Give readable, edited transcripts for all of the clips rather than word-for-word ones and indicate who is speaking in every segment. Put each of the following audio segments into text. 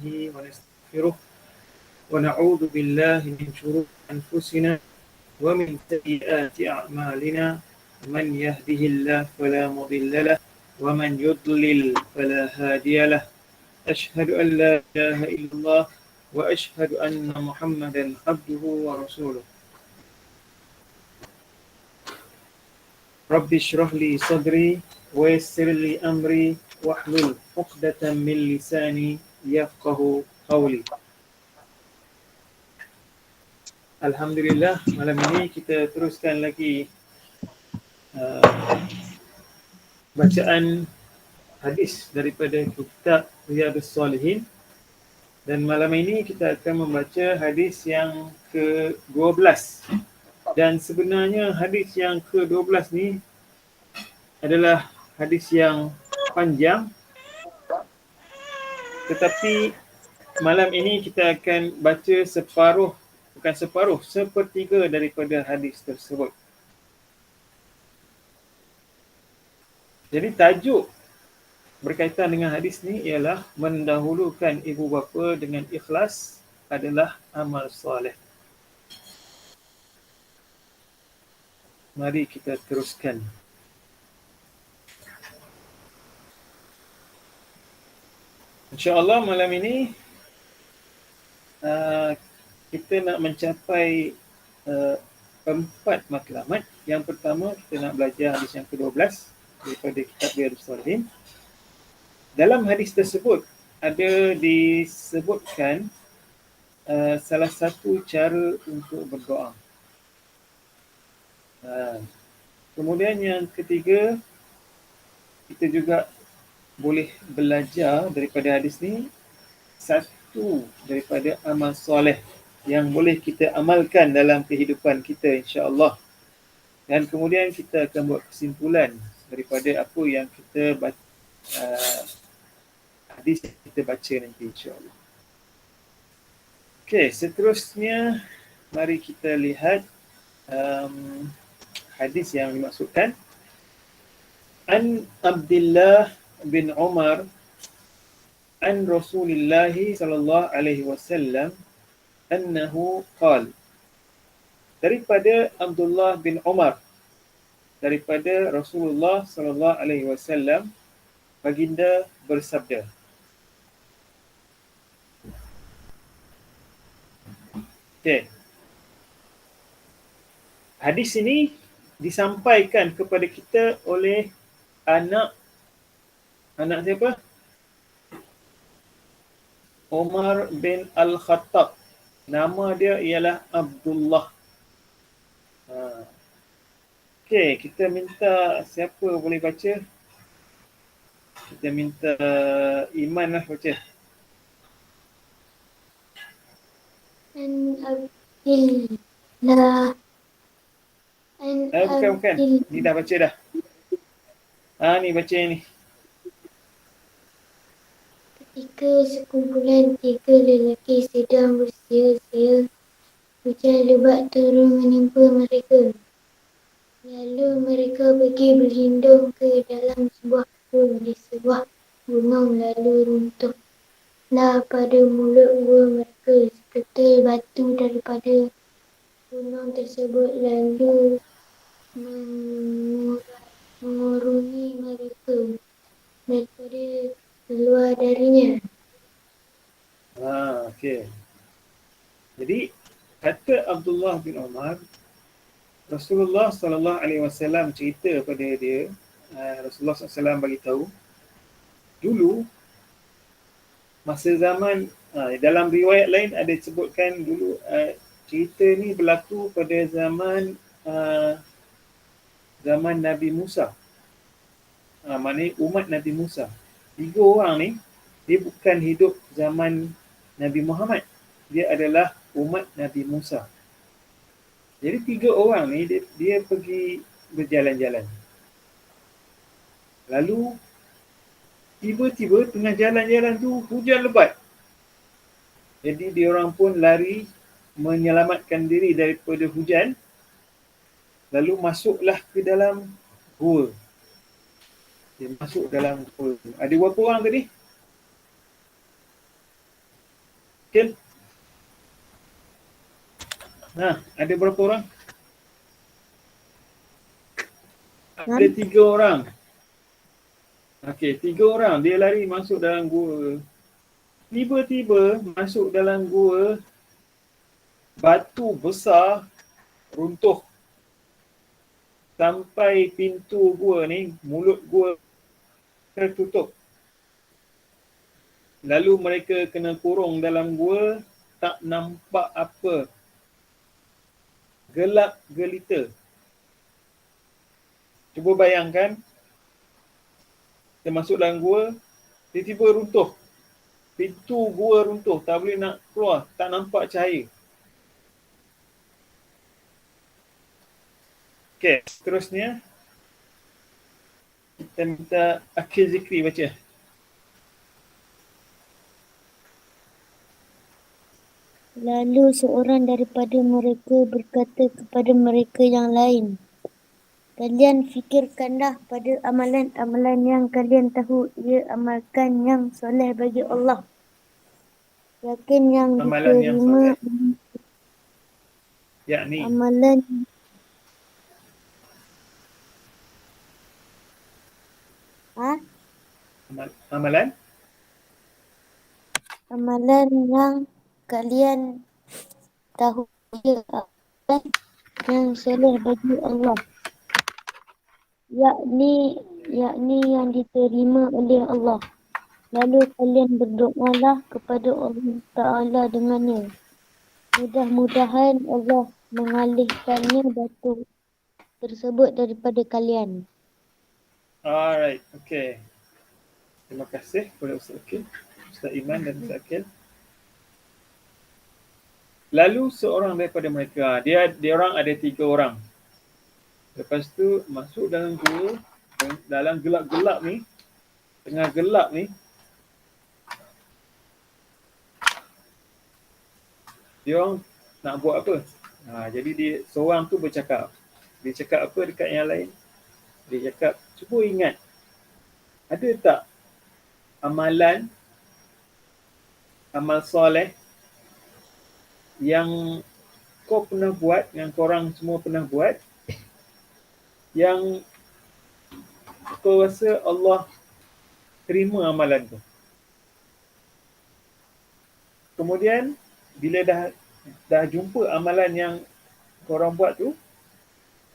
Speaker 1: ونستغفره ونعوذ بالله من شرور أنفسنا ومن سيئات أعمالنا من يهده الله فلا مضل له ومن يضلل فلا هادي له أشهد أن لا إله إلا الله وأشهد أن محمدا عبده ورسوله رب اشرح لي صدري ويسر لي أمري واحلل عقدة من لساني يفقه قولي. Alhamdulillah, malam ini kita teruskan lagi uh, bacaan hadis daripada kitab Riyadhus Salihin, dan malam ini kita akan membaca hadis yang ke-12. Dan sebenarnya hadis yang ke-12 ni adalah hadis yang panjang, tetapi malam ini kita akan baca sepertiga daripada hadis tersebut. Jadi tajuk berkaitan dengan hadis ni ialah mendahulukan ibu bapa dengan ikhlas adalah amal soleh. Mari kita teruskan. InsyaAllah malam ini kita nak mencapai 4 matlamat. Yang pertama, kita nak belajar hadis yang ke-12 daripada kitab Riyadhus Salihin. Dalam hadis tersebut ada disebutkan salah satu cara untuk berdoa. Kemudian yang ketiga, kita juga boleh belajar daripada hadis ni satu daripada amal soleh yang boleh kita amalkan dalam kehidupan kita, insya-Allah. Dan kemudian kita akan buat kesimpulan daripada apa yang kita hadis yang kita baca nanti, insya-Allah. Okey, seterusnya mari kita lihat hadis yang dimaksudkan. An Abdullah bin Umar an Rasulullah sallallahu alaihi wasallam annahu qala. Daripada Abdullah bin Umar, daripada Rasulullah sallallahu alaihi wasallam, baginda bersabda. Okey. Hadis ini disampaikan kepada kita oleh anak siapa? Umar bin Al-Khattab. Nama dia ialah Abdullah. Okey, kita minta siapa boleh baca? Kita minta Iman lah baca.
Speaker 2: An Abdillah.
Speaker 1: Bukan. Ni dah baca dah. Ni baca ni.
Speaker 2: Ketika sekumpulan 3 lelaki sedang bersia-sia, hujan lebat turun menimpa mereka. Lalu mereka pergi berlindung ke dalam sebuah gua di sebuah gunung, lalu runtuhlah pada mulut gua mereka seketul batu daripada gunung tersebut, lalu mengurungi mereka daripada keluar darinya.
Speaker 1: Okey. Jadi kata Abdullah bin Umar, Rasulullah sallallahu alaihi wasallam cerita pada dia, Rasulullah SAW bagi tahu dulu masa zaman dalam riwayat lain ada disebutkan dulu cerita ni berlaku pada zaman Nabi Musa. Maknanya umat Nabi Musa. 3 orang ni, dia bukan hidup zaman Nabi Muhammad. Dia adalah umat Nabi Musa. Jadi 3 orang ni, dia pergi berjalan-jalan. Lalu, tiba-tiba tengah jalan-jalan tu, hujan lebat. Jadi, diorang pun lari menyelamatkan diri daripada hujan. Lalu, masuklah ke dalam gua. Dia masuk dalam gua. Ada berapa orang tadi? Okay. Nah, ada berapa orang? Ada 3 orang. Okey, 3 orang. Dia lari masuk dalam gua. Tiba-tiba masuk dalam gua, batu besar runtuh sampai pintu gua ni, mulut gua tertutup. Lalu mereka kena kurung dalam gua, tak nampak apa. Gelap gelita. Cuba bayangkan, kita masuk dalam gua, tiba-tiba runtuh. Pintu gua runtuh, tak boleh nak keluar, tak nampak cahaya. Okey, seterusnya kita minta Akil Zikri baca.
Speaker 2: Lalu seorang daripada mereka berkata kepada mereka yang lain, kalian fikirkanlah pada amalan-amalan yang kalian tahu ia amalkan yang soleh bagi Allah. Yakin yang
Speaker 1: Amalan yang
Speaker 2: diterima
Speaker 1: soleh, yakni
Speaker 2: amalan
Speaker 1: amalan
Speaker 2: amalan yang kalian tahu ia amalan yang soleh bagi Allah. Yakni yang diterima oleh Allah. Lalu kalian berdoalah kepada Allah Ta'ala dengannya. Mudah-mudahan Allah mengalihkannya batu tersebut daripada kalian.
Speaker 1: Alright, okay. Terima kasih kepada Ustaz Akil, Ustaz Iman dan Ustaz Akil. Lalu seorang daripada mereka, dia orang ada 3 orang. Lepas tu masuk dalam gua, dalam gelap-gelap ni, tengah gelap ni, dia orang nak buat apa? Jadi dia seorang tu bercakap. Dia cakap apa dekat yang lain? Dia cakap, cuba ingat, ada tak amal soleh yang kau pernah buat, yang korang semua pernah buat, yang kau rasa Allah terima amalan tu. Kemudian bila dah jumpa amalan yang korang buat tu,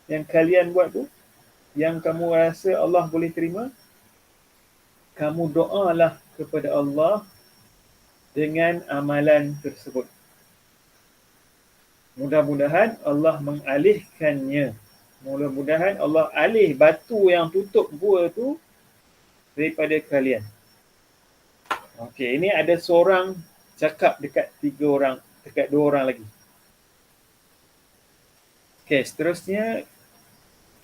Speaker 1: yang kalian buat tu, yang kamu rasa Allah boleh terima, kamu doalah kepada Allah dengan amalan tersebut. Mudah-mudahan Allah mengalihkannya. Mudah-mudahan Allah alih batu yang tutup gua tu daripada kalian. Okey, ini ada seorang cakap dekat 3 orang, dekat 2 orang lagi. Okey, seterusnya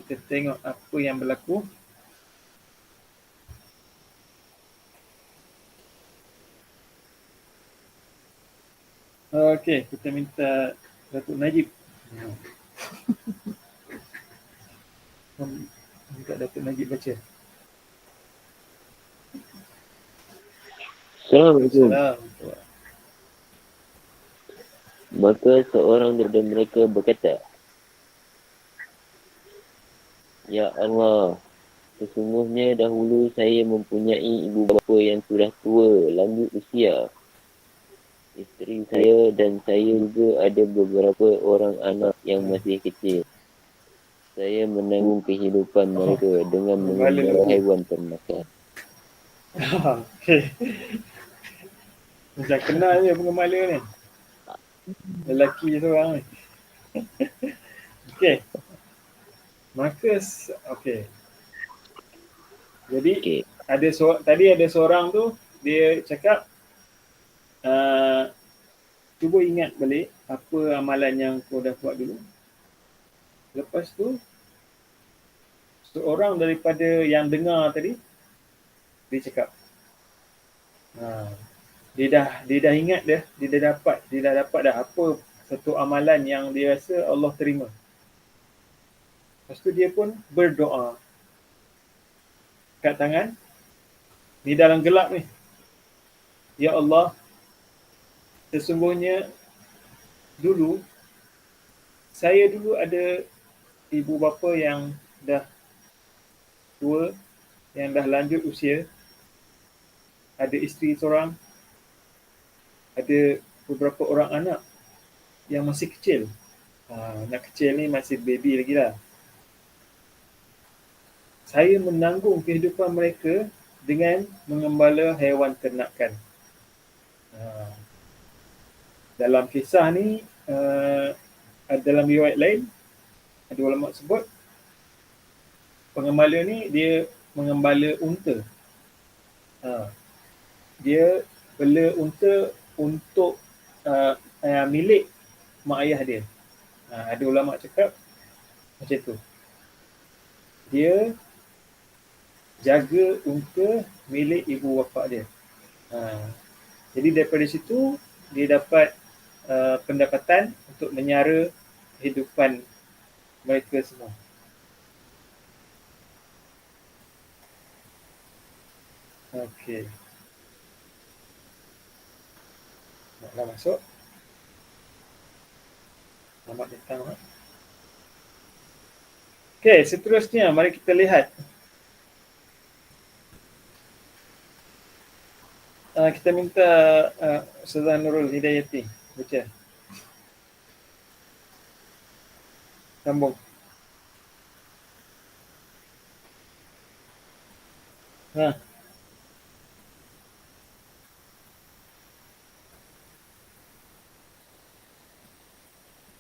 Speaker 1: kita tengok apa yang berlaku. Okey, kita minta Datuk Najib. Minta Datuk Najib baca.
Speaker 3: Assalamualaikum.
Speaker 1: Assalamualaikum.
Speaker 3: Maka seorang daripada mereka berkata, Ya Allah, sesungguhnya dahulu saya mempunyai ibu bapa yang sudah tua, lanjut usia. Isteri saya dan saya juga ada beberapa orang anak yang masih kecil. Saya menanggung kehidupan mereka dengan menggembala haiwan ternakan.
Speaker 1: Okey. Macam kenal je pengembala ni. Lelaki seorang ni. Okey. Maka okey. Jadi
Speaker 3: Okay.
Speaker 1: tadi ada seorang tu dia cakap cuba ingat balik apa amalan yang kau dah buat dulu. Lepas tu seorang daripada yang dengar tadi dia cakap dia dah ingat dia dah dapat dah apa satu amalan yang dia rasa Allah terima. Lepas tu dia pun berdoa kat tangan ni dalam gelap ni. Ya Allah, sesungguhnya dulu, saya dulu ada ibu bapa yang dah tua, yang dah lanjut usia, ada isteri seorang, ada beberapa orang anak yang masih kecil. Anak kecil ni masih baby lagi lah. Saya menanggung kehidupan mereka dengan mengembala haiwan ternakan. Dalam kisah ni, dalam riwayat lain, ada ulama sebut, pengembala ni dia mengembala unta. Dia bela unta untuk milik mak ayah dia. Ada ulama cakap macam tu. Dia jaga unta milik ibu bapa dia. Jadi daripada situ dia dapat pendapatan untuk menyara kehidupan mereka semua. Okey. Naklah masuk. Selamat datang. Okey, seterusnya mari kita lihat. Kita minta Ustazah Nurul Hidayati baca. Sambung.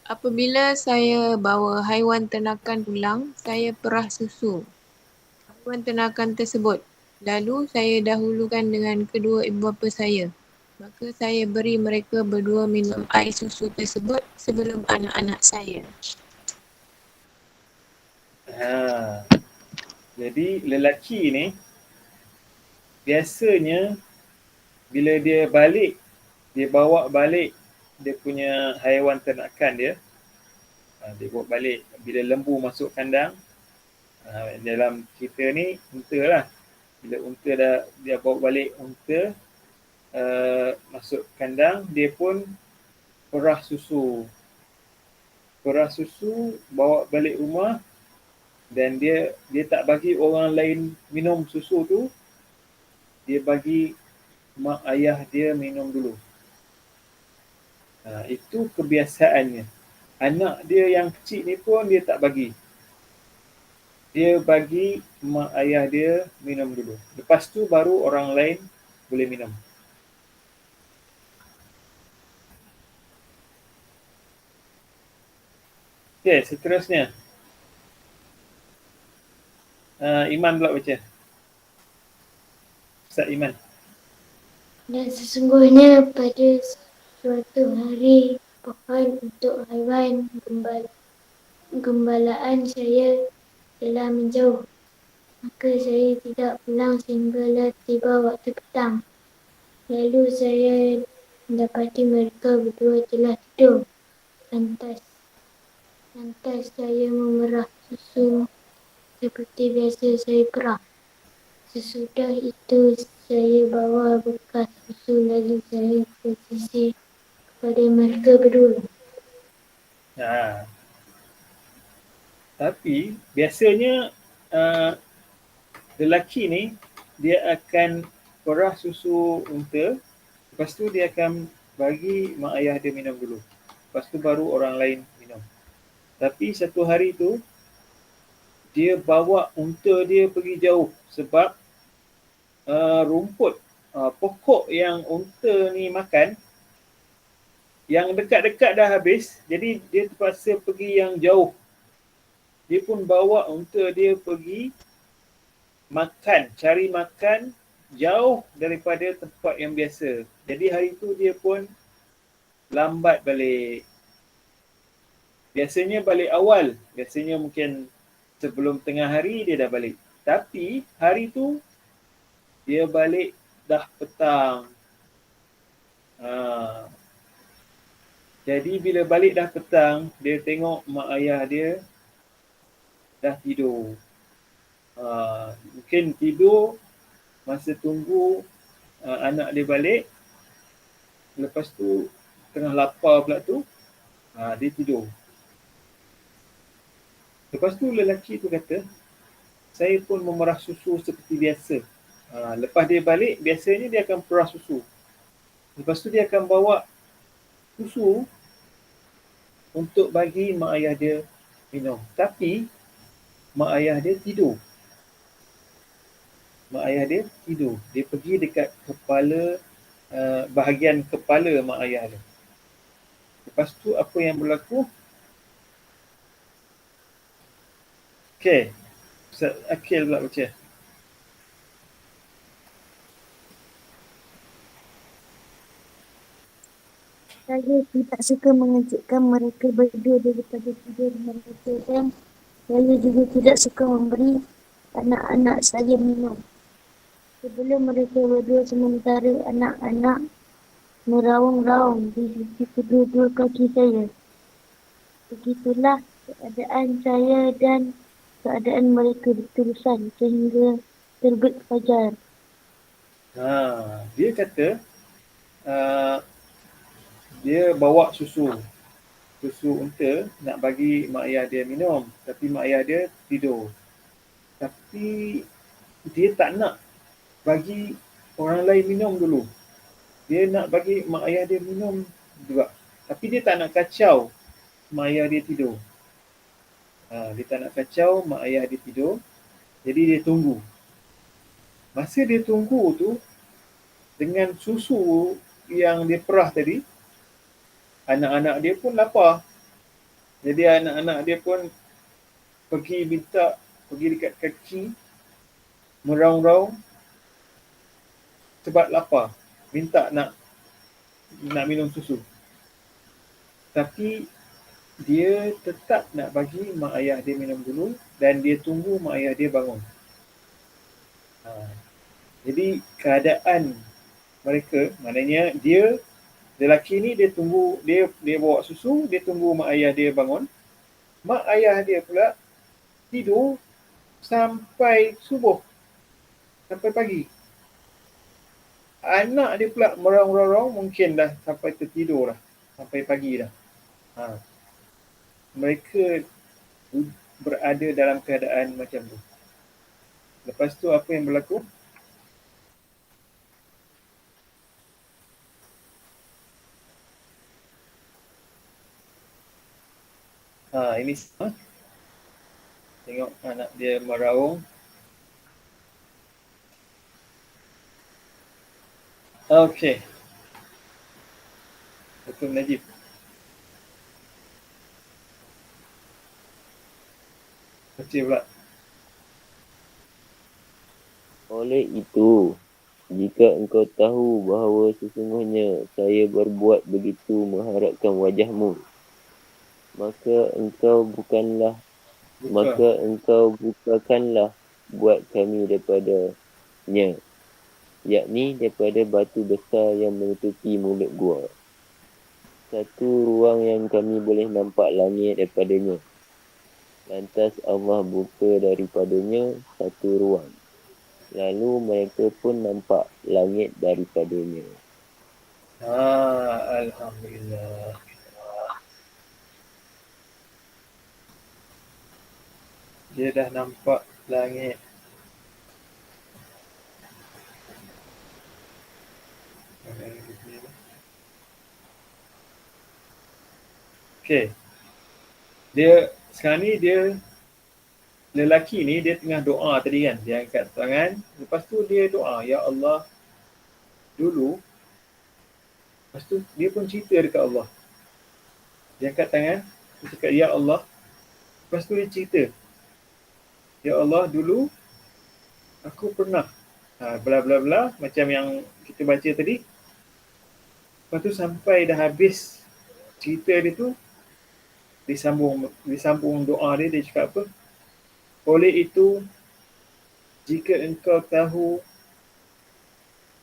Speaker 4: Apabila saya bawa haiwan ternakan pulang, saya perah susu haiwan ternakan tersebut. Lalu saya dahulukan dengan kedua ibu bapa saya. Maka saya beri mereka berdua minum air susu tersebut sebelum anak-anak saya.
Speaker 1: Jadi lelaki ni biasanya bila dia balik, dia bawa balik dia punya haiwan ternakan dia, dia bawa balik. Bila lembu masuk kandang, dalam cerita ni unta lah, bila unta dia bawa balik unta masuk kandang, dia pun perah susu, bawa balik rumah, dan dia tak bagi orang lain minum susu tu, dia bagi mak ayah dia minum dulu. Itu kebiasaannya. Anak dia yang kecil ni pun dia tak bagi. Dia bagi mak ayah dia minum dulu. Lepas tu baru orang lain boleh minum. Okey, seterusnya. Iman pula baca. Ustaz Iman.
Speaker 2: Dan sesungguhnya pada suatu hari pohon untuk haiwan gembalaan saya telah menjauh. Maka saya tidak pulang sehinggalah tiba waktu petang. Lalu saya mendapati mereka berdua telah tidur. Lantas saya memerah susu seperti biasa saya perah. Sesudah itu saya bawa bekas susu lalu saya bersisir kepada mereka berdua.
Speaker 1: Tapi biasanya lelaki ni dia akan perah susu unta, lepas tu dia akan bagi mak ayah dia minum dulu. Lepas tu baru orang lain minum. Tapi satu hari tu dia bawa unta dia pergi jauh sebab rumput pokok yang unta ni makan yang dekat-dekat dah habis, jadi dia terpaksa pergi yang jauh. Dia pun bawa unta dia pergi makan, cari makan jauh daripada tempat yang biasa. Jadi hari tu dia pun lambat balik. Biasanya balik awal, biasanya mungkin sebelum tengah hari dia dah balik. Tapi hari tu dia balik dah petang. Jadi bila balik dah petang, dia tengok mak ayah dia dah tidur. Mungkin tidur masa tunggu anak dia balik. Lepas tu tengah lapar pula tu, dia tidur. Lepas tu lelaki tu kata, saya pun memerah susu seperti biasa. Lepas dia balik, biasanya dia akan perah susu. Lepas tu dia akan bawa susu untuk bagi mak ayah dia minum. Tapi mak ayah dia tidur. Mak ayah dia tidur. Dia pergi dekat kepala, bahagian kepala mak ayah dia. Lepas tu apa yang berlaku? Okay. Ustaz Akil pula baca.
Speaker 2: Saya tidak suka mengejutkan mereka berdua daripada tidur mereka, dan saya juga tidak suka memberi anak-anak saya minum sebelum mereka berdua, sementara anak-anak meraung-raung di sisi kedua-dua kaki saya. Begitulah keadaan saya dan keadaan mereka berterusan sehingga terbit fajar.
Speaker 1: Dia kata dia bawa susu unta nak bagi mak ayah dia minum, tapi mak ayah dia tidur. Tapi dia tak nak bagi orang lain minum dulu. Dia nak bagi mak ayah dia minum juga. Tapi dia tak nak kacau mak ayah dia tidur. Dia tak nak kacau mak ayah dia tidur. Jadi dia tunggu. Masa dia tunggu tu, dengan susu yang dia perah tadi, anak-anak dia pun lapar. Jadi anak-anak dia pun pergi dekat kaki, meraung-raung sebab lapar. Minta nak minum susu. Tapi dia tetap nak bagi mak ayah dia minum dulu dan dia tunggu mak ayah dia bangun. Jadi keadaan mereka, maknanya lelaki ni dia tunggu, dia bawa susu, dia tunggu mak ayah dia bangun. Mak ayah dia pula tidur sampai subuh, sampai pagi. Anak dia pula meraung-raung, mungkin dah sampai tertidur dah, sampai pagi dah. Mereka berada dalam keadaan macam tu. Lepas tu apa yang berlaku? Ini sama. Tengok anak dia meraung. Okey. Betul Najib. Baca pula.
Speaker 3: Oleh itu, jika engkau tahu bahawa sesungguhnya saya berbuat begitu mengharapkan wajahmu, maka engkau bukakanlah buat kami daripadanya, yakni daripada batu besar yang menutupi mulut gua. Satu ruang yang kami boleh nampak langit daripadanya. Lantas Allah buka daripadanya satu ruang. Lalu mereka pun nampak langit daripadanya.
Speaker 1: Alhamdulillah. Dia dah nampak langit. Okey. Sekarang ni lelaki ni dia tengah doa tadi kan. Dia angkat tangan. Lepas tu dia doa, Ya Allah, dulu. Lepas tu dia pun cerita dekat Allah. Dia angkat tangan. Dia cakap, Ya Allah. Lepas tu dia cerita. Ya Allah, dulu aku pernah bla bla bla macam yang kita baca tadi. Lepas tu sampai dah habis cerita dia tu, disambung doa dia cakap apa? Oleh itu, jika engkau tahu,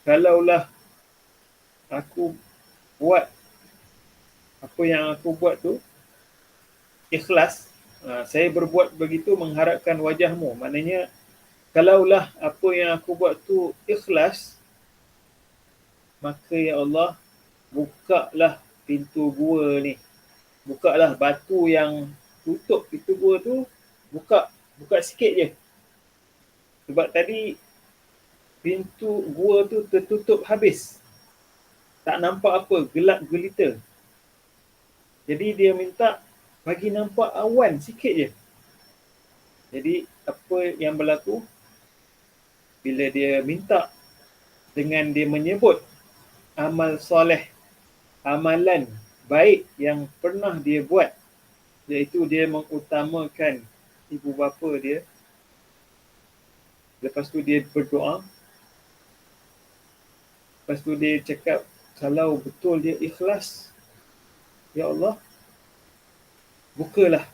Speaker 1: kalaulah aku buat apa yang aku buat tu ikhlas, saya berbuat begitu mengharapkan wajahmu. Maknanya, kalaulah apa yang aku buat tu ikhlas, maka ya Allah, bukalah pintu gua ni. Bukalah batu yang tutup pintu gua tu, buka sikit je. Sebab tadi pintu gua tu tertutup habis. Tak nampak apa, gelap gelita. Jadi dia minta bagi nampak awan sikit je. Jadi apa yang berlaku? Bila dia minta dengan dia menyebut amal soleh, amalan baik yang pernah dia buat, iaitu dia mengutamakan ibu bapa dia. Lepas tu dia berdoa. Lepas tu dia cakap, kalau betul dia ikhlas, ya Allah, bukalah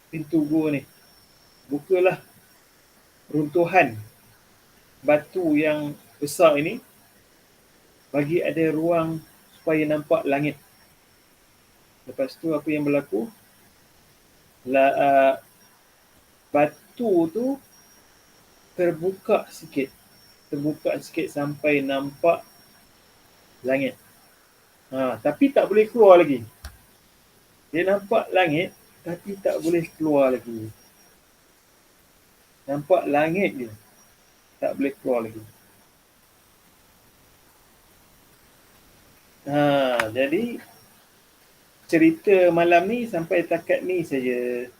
Speaker 1: pintu gua ni. Bukalah runtuhan batu yang besar ini, bagi ada ruang supaya nampak langit. Lepas tu apa yang berlaku? Batu tu terbuka sikit sampai nampak langit. Tapi tak boleh keluar lagi. Dia nampak langit tapi tak boleh keluar lagi. Nampak langit je, tak boleh keluar lagi. Jadi cerita malam ni sampai takat ni saja.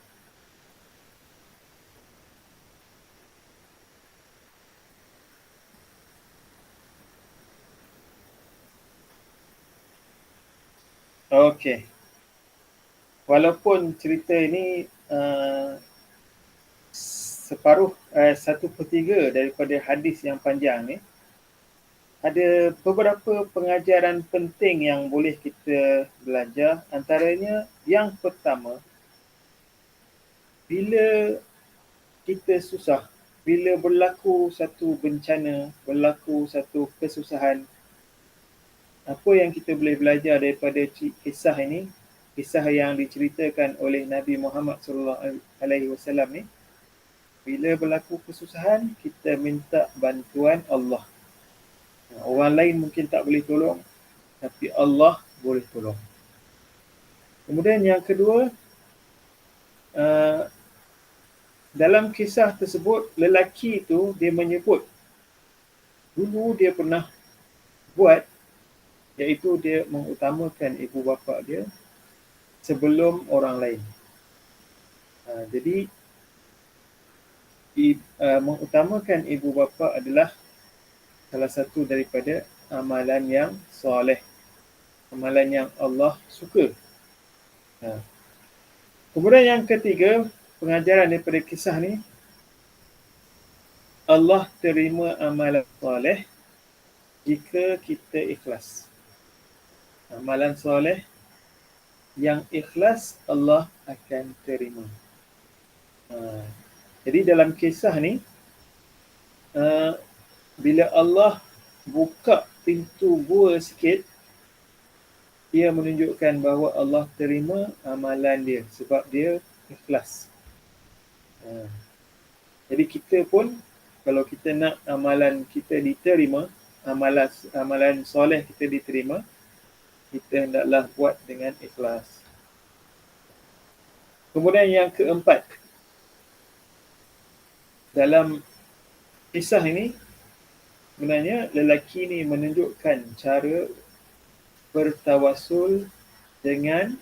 Speaker 1: Okey. Walaupun cerita ini separuh 1/3 daripada hadis yang panjang ni, ada beberapa pengajaran penting yang boleh kita belajar. Antaranya yang pertama, bila kita susah, bila berlaku satu bencana, berlaku satu kesusahan, apa yang kita boleh belajar daripada kisah ini, kisah yang diceritakan oleh Nabi Muhammad SAW ni, bila berlaku kesusahan, kita minta bantuan Allah. Orang lain mungkin tak boleh tolong, tapi Allah boleh tolong. Kemudian yang kedua, dalam kisah tersebut, lelaki itu dia menyebut dulu dia pernah buat, iaitu dia mengutamakan ibu bapa dia sebelum orang lain. Jadi mengutamakan ibu bapa adalah salah satu daripada amalan yang soleh, amalan yang Allah suka. Kemudian yang ketiga, pengajaran daripada kisah ni, Allah terima amalan soleh jika kita ikhlas. Amalan soleh yang ikhlas Allah akan terima. Jadi dalam kisah ni, bila Allah buka pintu gua sikit, dia menunjukkan bahawa Allah terima amalan dia sebab dia ikhlas. Jadi kita pun, kalau kita nak amalan kita diterima, amalan soleh kita diterima, kita hendaklah buat dengan ikhlas. Kemudian yang keempat, dalam kisah ini, sebenarnya lelaki ni menunjukkan cara bertawassul dengan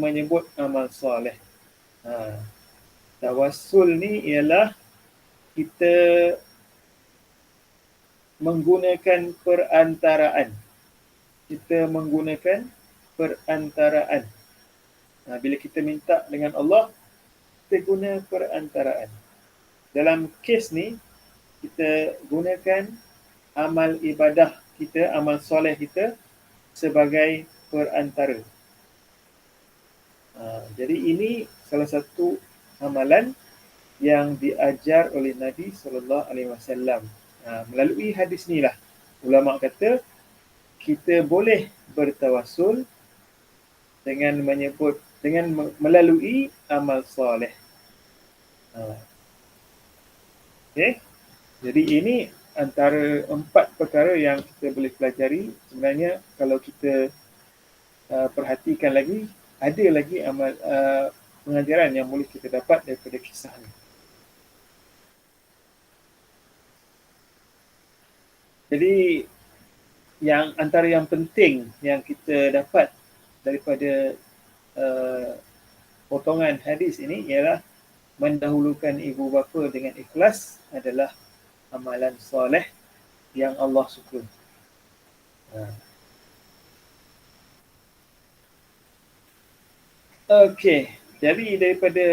Speaker 1: menyebut amal soleh. Tawassul ni ialah kita menggunakan perantaraan. Bila kita minta dengan Allah, kita guna perantaraan. Dalam kes ni, kita gunakan amal ibadah kita, amal soleh kita sebagai perantara. Jadi ini salah satu amalan yang diajar oleh Nabi SAW. Melalui hadis ni lah, ulama kata kita boleh bertawassul dengan melalui amal soleh. Okay? Jadi ini antara 4 perkara yang kita boleh pelajari. Sebenarnya kalau kita perhatikan lagi, ada lagi pengajaran yang boleh kita dapat daripada kisah ni. Jadi yang antara yang penting yang kita dapat daripada potongan hadis ini ialah mendahulukan ibu bapa dengan ikhlas adalah amalan soleh yang Allah suka. Okey, jadi daripada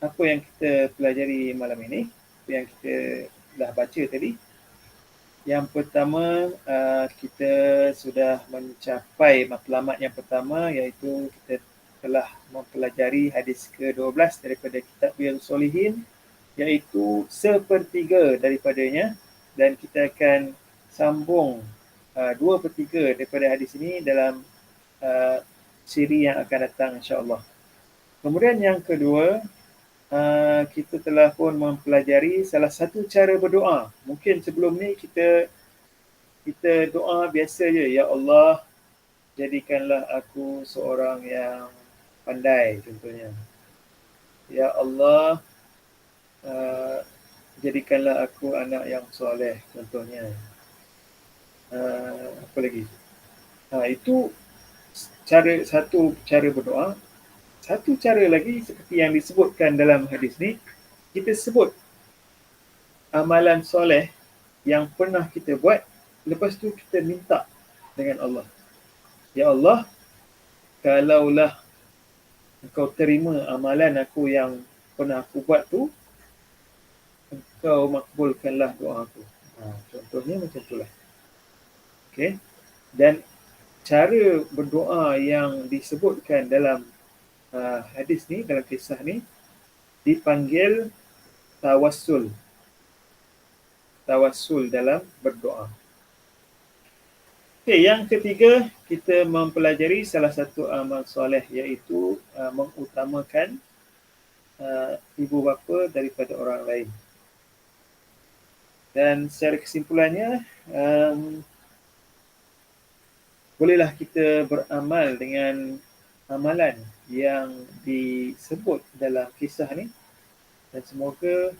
Speaker 1: apa yang kita pelajari malam ini, yang kita dah baca tadi, yang pertama kita sudah mencapai matlamat yang pertama, iaitu kita telah mempelajari hadis ke-12 daripada kitab Riyadhus Shalihin, iaitu sepertiga daripadanya, dan kita akan sambung 2/3 daripada hadis ini dalam siri yang akan datang, insya-Allah. Kemudian yang kedua, kita telah pun mempelajari salah satu cara berdoa. Mungkin sebelum ni kita doa biasa je, ya Allah, jadikanlah aku seorang yang pandai, contohnya. Ya Allah, jadikanlah aku anak yang soleh, contohnya. Apa lagi? Itu satu cara berdoa. Satu cara lagi seperti yang disebutkan dalam hadis ni, kita sebut amalan soleh yang pernah kita buat, lepas tu kita minta dengan Allah. Ya Allah, kalaulah Engkau terima amalan aku yang pernah aku buat tu, Engkau makbulkanlah doa aku. Contohnya macam itulah. Okay. Dan cara berdoa yang disebutkan dalam hadis ni, dalam kisah ni, dipanggil tawassul. Tawassul dalam berdoa. Okay, yang ketiga, kita mempelajari salah satu amal soleh, iaitu mengutamakan ibu bapa daripada orang lain. Dan secara kesimpulannya, bolehlah kita beramal dengan amalan yang disebut dalam kisah ni, dan semoga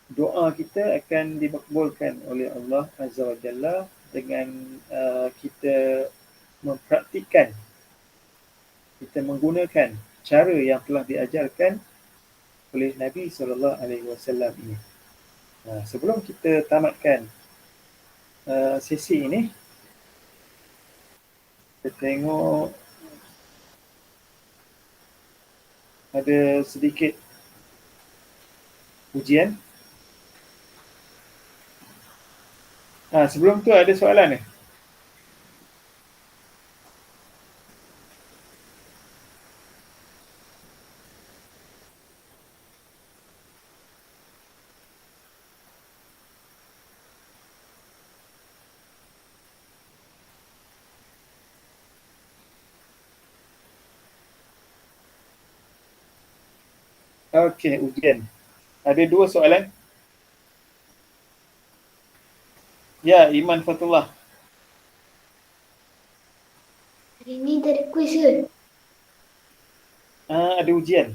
Speaker 1: doa kita akan dimakbulkan oleh Allah Azza wa Jalla dengan kita mempraktikkan, kita menggunakan cara yang telah diajarkan oleh Nabi SAW ini. Sebelum kita tamatkan sesi ini, kita tengok ada sedikit ujian. Sebelum tu ada soalan ni? Okey, ujian. Ada 2 soalan. Ya, Iman Fatullah.
Speaker 2: Hari ni tak ada kuis ke?
Speaker 1: Ada ujian.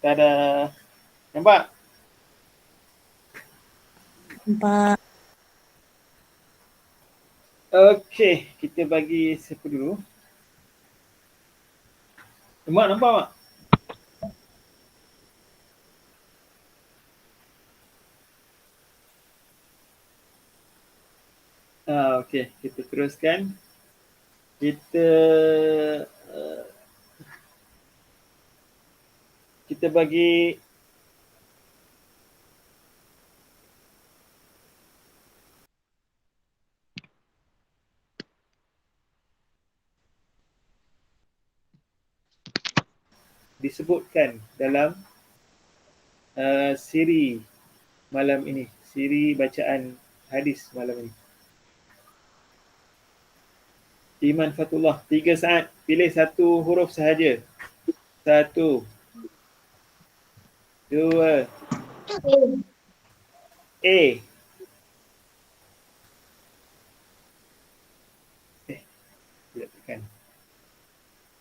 Speaker 1: Tak ada. Nampak?
Speaker 2: Nampak.
Speaker 1: Okey, kita bagi siapa dulu? Mak, nampak tak? Okey, kita teruskan. Kita bagi disebutkan dalam siri malam ini, siri bacaan hadis malam ini. Iman Fatullah. 3 saat. Pilih satu huruf sahaja. 1, 2, A. Tidak tekan.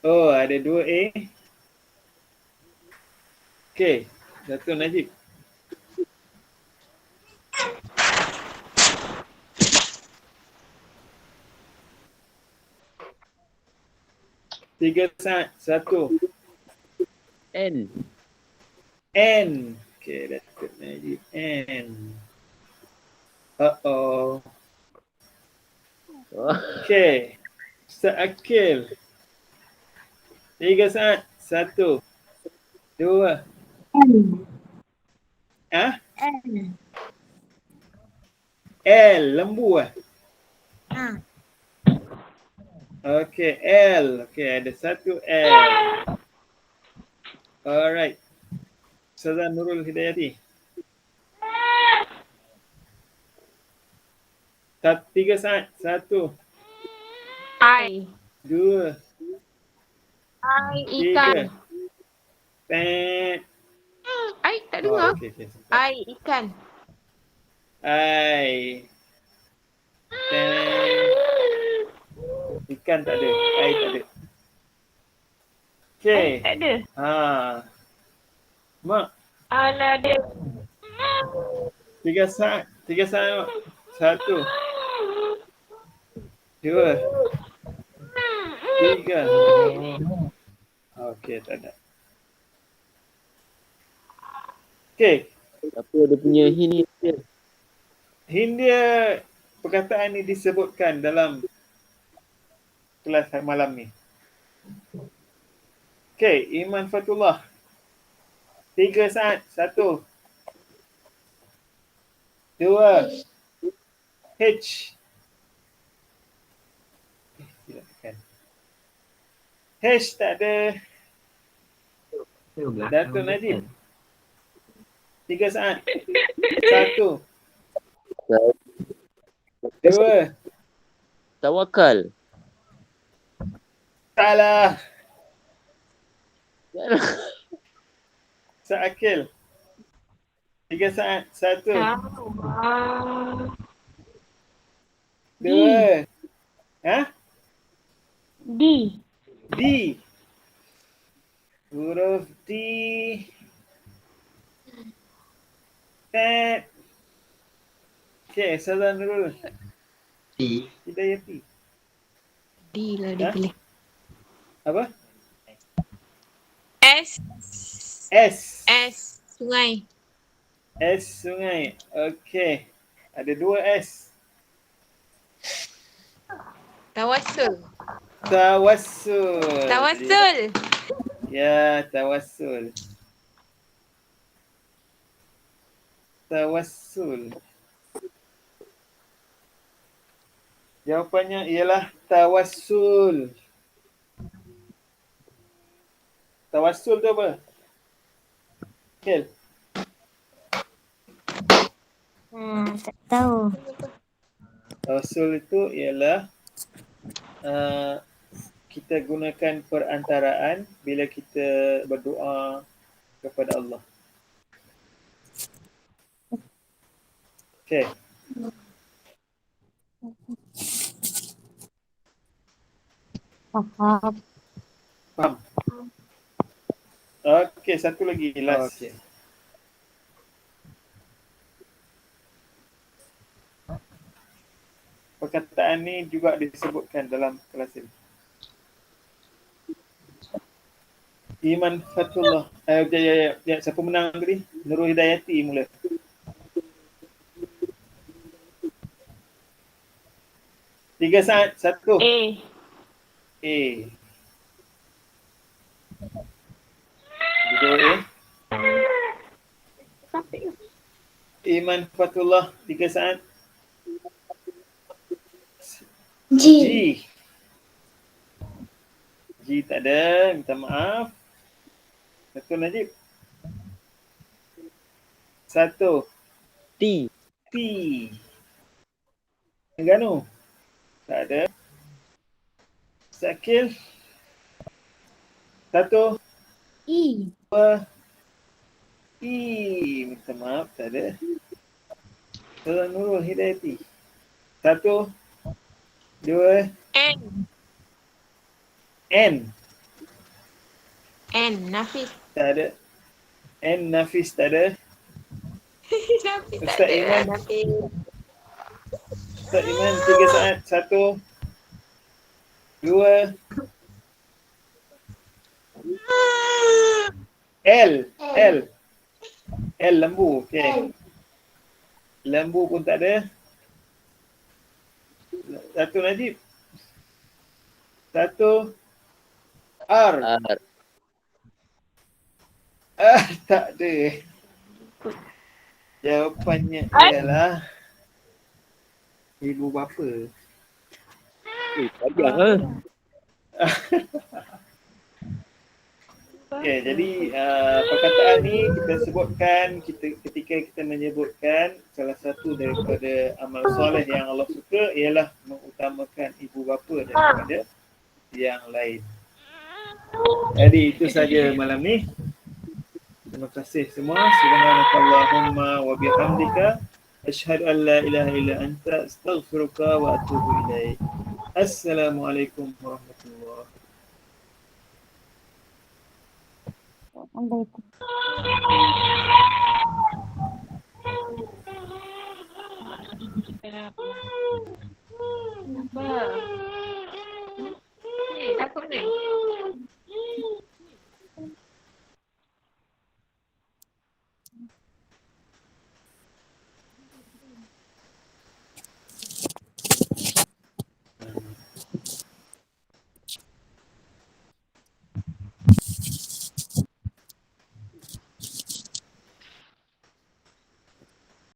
Speaker 1: Oh, ada 2 A. Okey. Dato' Najib. Tiga saat. 1,
Speaker 3: N.
Speaker 1: N. Okey, Dato' Najib. N. Uh-oh. Okey. Ustaz Akil. 3 saat. 1, 2. Ah?
Speaker 2: N.
Speaker 1: L. Lembu ah.
Speaker 2: Ha.
Speaker 1: Okey, L. Okey, ada satu L. Alright. Ustazah Nurul Hidayati. 3 saat. 1,
Speaker 4: I.
Speaker 1: 2,
Speaker 4: Ikan.
Speaker 1: 3. Pet.
Speaker 4: I tak
Speaker 1: Oh,
Speaker 4: dengar.
Speaker 1: okey, sempat.
Speaker 4: Ikan.
Speaker 1: I. Ikan tak ada. I tak ada. Okey.
Speaker 4: Tak ada.
Speaker 1: Ha. Mak,
Speaker 4: Alah dia.
Speaker 1: 3 saat. 3 saat, Mak. 1, 2, 3. Okey, tak ada. Okey.
Speaker 3: Apa dia punya hint ni?
Speaker 1: Hint dia, perkataan ni disebutkan dalam kelas malam ni. Okey, Iman Fatullah. 3 saat. 1, 2, H. Tidak tekan. H tak ada. Dato' Najib. 3 saat. 1, 2.
Speaker 3: Tawakal.
Speaker 1: Salah. Akil. 3 saat. 1, 2. Ha?
Speaker 2: D.
Speaker 1: D. Huruf D. Tet. Okey, Ustazah Nurul Hidayati.
Speaker 4: D lah dia
Speaker 1: Ha?
Speaker 4: pilih.
Speaker 1: Apa?
Speaker 4: S.
Speaker 1: S.
Speaker 4: S. Sungai.
Speaker 1: S sungai. Okey. Ada 2 S.
Speaker 4: Tawassul.
Speaker 1: Tawassul.
Speaker 4: Tawassul.
Speaker 1: Ya, tawassul. Tawassul. Jawapannya ialah tawassul. Tawassul tu apa? Kel.
Speaker 2: Tak tahu.
Speaker 1: Tawassul itu ialah kita gunakan perantaraan bila kita berdoa kepada Allah. Okey.
Speaker 2: Faham.
Speaker 1: Faham? Okey, satu lagi last. Okay. Perkataan ni juga disebutkan dalam kelas ini. Iman Fatullah. Siapa menang tadi? Nurul Hidayati mula. Tiga saat. 1. A. Dua A. Iman Fatullah. 3 saat.
Speaker 2: G.
Speaker 1: G tak ada. Minta maaf. Dato' Najib. 1.
Speaker 3: T.
Speaker 1: T. Terengganu. Tak ada. Syakil. 1,
Speaker 2: I.
Speaker 1: 2, I. Minta maaf, tak ada. Saudara Nurul Hidayati. 1, 2,
Speaker 4: N.
Speaker 1: N.
Speaker 4: N. Nafis.
Speaker 1: Tak ada. N. Nafis tak ada.
Speaker 4: Nafis tak
Speaker 1: Ustaz
Speaker 4: ada.
Speaker 1: Iman.
Speaker 4: Nafis.
Speaker 1: Ustaz Iman 3 saat. 1, 2, L. L. L lembu. Okey. Lembu pun tak ada. 1 Najib. 1, R.
Speaker 3: R.
Speaker 1: Tak ada. Jawapannya ialah ibu bapa.
Speaker 3: Payah lah.
Speaker 1: Okey, jadi perkataan ni kita sebutkan ketika kita menyebutkan salah satu daripada amal soleh yang Allah suka ialah mengutamakan ibu bapa daripada yang lain. Jadi itu saja malam ni. Terima kasih semua. Subhanakallahumma wa bihamdika asyhadu an la ilaha illa anta astaghfiruka wa atubu ilaik. Assalamualaikum warahmatullahi
Speaker 2: Assalamualaikum.
Speaker 4: Kenapa? Takut ni?